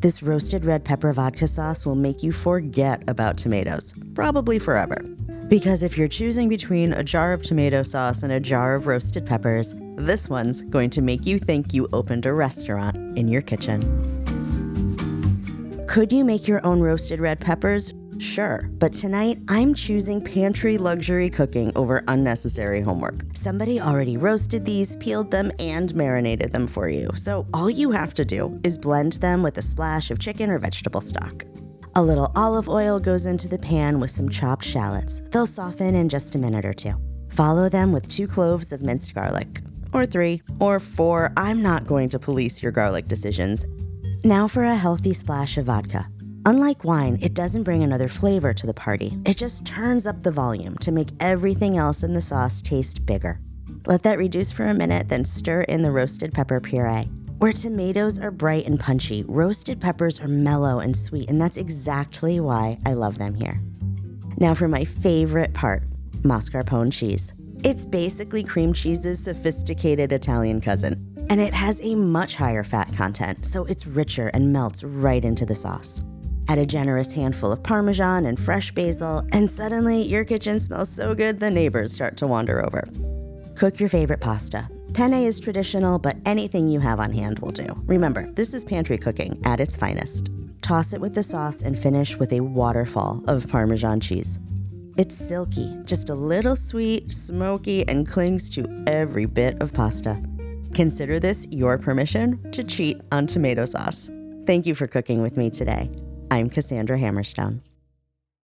This roasted red pepper vodka sauce will make you forget about tomatoes, probably forever. Because if you're choosing between a jar of tomato sauce and a jar of roasted peppers, this one's going to make you think you opened a restaurant in your kitchen. Could you make your own roasted red peppers? Sure, but tonight I'm choosing pantry luxury cooking over unnecessary homework. Somebody already roasted these, peeled them, and marinated them for you, so all you have to do is blend them with a splash of chicken or vegetable stock. A little olive oil goes into the pan with some chopped shallots. They'll soften in just a minute or two. Follow them with 2 cloves of minced garlic, or 3, or 4. I'm not going to police your garlic decisions. Now for a healthy splash of vodka. Unlike wine, it doesn't bring another flavor to the party. It just turns up the volume to make everything else in the sauce taste bigger. Let that reduce for a minute, then stir in the roasted pepper puree. Where tomatoes are bright and punchy, roasted peppers are mellow and sweet, and that's exactly why I love them here. Now for my favorite part, mascarpone cheese. It's basically cream cheese's sophisticated Italian cousin, and it has a much higher fat content, so it's richer and melts right into the sauce. Add a generous handful of Parmesan and fresh basil, and suddenly your kitchen smells so good the neighbors start to wander over. Cook your favorite pasta. Penne is traditional, but anything you have on hand will do. Remember, this is pantry cooking at its finest. Toss it with the sauce and finish with a waterfall of Parmesan cheese. It's silky, just a little sweet, smoky, and clings to every bit of pasta. Consider this your permission to cheat on tomato sauce. Thank you for cooking with me today. I'm Cassandra Hammerstone.